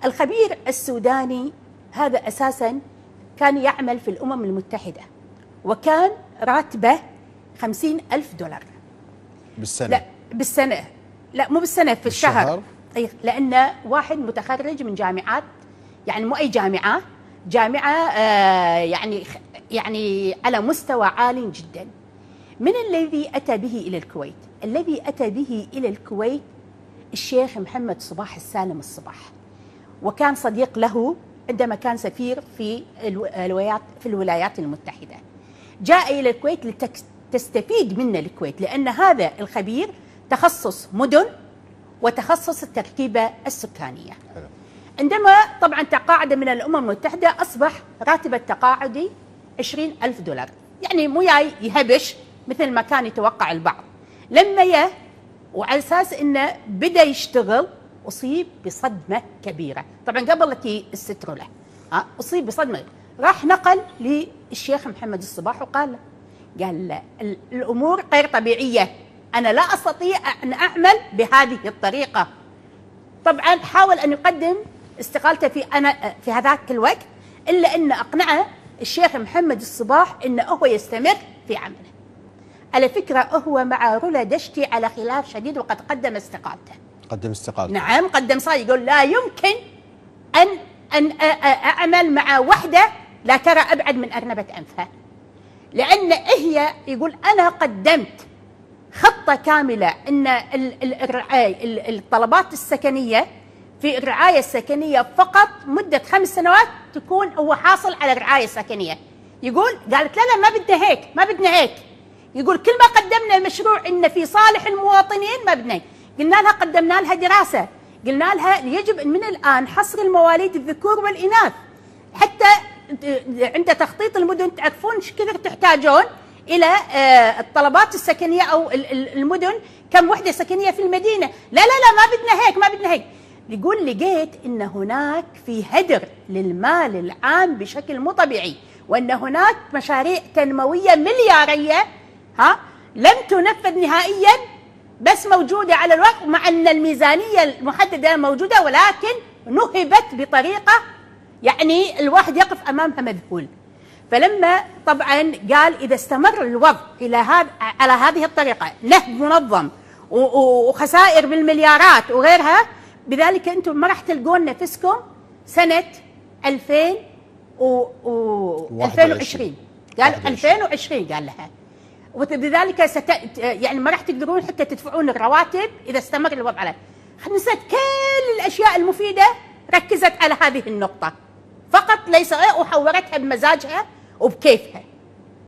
الخبير السوداني هذا أساساً كان يعمل في الأمم المتحدة، وكان راتبه 50,000 دولار بالسنة. لا بالسنة، لا مو بالسنة، في الشهر. أي، لأنه واحد متخرج من جامعات، يعني مو أي جامعة، جامعة يعني على مستوى عالي جدا. من الذي أتى به إلى الكويت؟ الذي أتى به إلى الكويت الشيخ محمد صباح السالم الصباح، وكان صديق له عندما كان سفير في الولايات المتحدة. جاء إلى الكويت لتستفيد منه الكويت، لأن هذا الخبير تخصص مدن وتخصص التركيبة السكانية. عندما طبعا تقاعد من الأمم المتحدة أصبح راتب التقاعدي 20,000 دولار، يعني مو جاي يهبش مثل ما كان يتوقع البعض. لما وعلى أساس إنه بدأ يشتغل أصيب بصدمة كبيرة، طبعا قبل لا يستروا له أصيب بصدمة. راح نقل للشيخ محمد الصباح وقال له الأمور غير طبيعية، أنا لا أستطيع أن أعمل بهذه الطريقة. طبعا حاول أن يقدم استقالته في هذاك الوقت، إلا أن أقنعه الشيخ محمد الصباح أنه هو يستمر في عمله. على فكرة هو مع رولا دشتي على خلاف شديد، وقد قدم استقالته. قدم استقالته. نعم قدم صاي، يقول لا يمكن أن أعمل مع وحدة لا ترى أبعد من أرنبة أنفها، لأن هي يقول أنا قدمت خطة كاملة أن الطلبات السكنية في الرعاية السكنية فقط مدة 5 سنوات تكون هو حاصل على الرعاية السكنية. يقول قالت لا ما بدنا هيك، ما بدنا هيك. يقول كل ما قدمنا مشروع إن في صالح المواطنين ما بدنا هيك. قلنا لها قدمنا لها دراسة، قلنا لها يجب من الآن حصر المواليد الذكور والإناث، حتى عند تخطيط المدن تعرفون ايش كثر تحتاجون إلى الطلبات السكنية أو المدن، كم وحدة سكنية في المدينة. لا لا لا ما بدنا هيك، ما بدنا هيك. يقول لقيت إن هناك في هدر للمال العام بشكل مو طبيعي، وأن هناك مشاريع تنموية مليارية لم تنفذ نهائيا، بس موجودة على الورق، مع أن الميزانية المحددة موجودة، ولكن نهبت بطريقة يعني الواحد يقف أمامها مذهول. فلما طبعا قال إذا استمر الوضع على هذه الطريقة، نهب منظم وخسائر بالمليارات وغيرها، بذلك أنتم ما راح تلقون نفسكم سنة 2020. قال 2020 قال لها، وبذلك يعني ما راح تقدرون حتى تدفعون الرواتب إذا استمر الوضع عليه. نسيت كل الأشياء المفيدة، ركزت على هذه النقطة فقط، ليس وحورتها بمزاجها وبكيفها.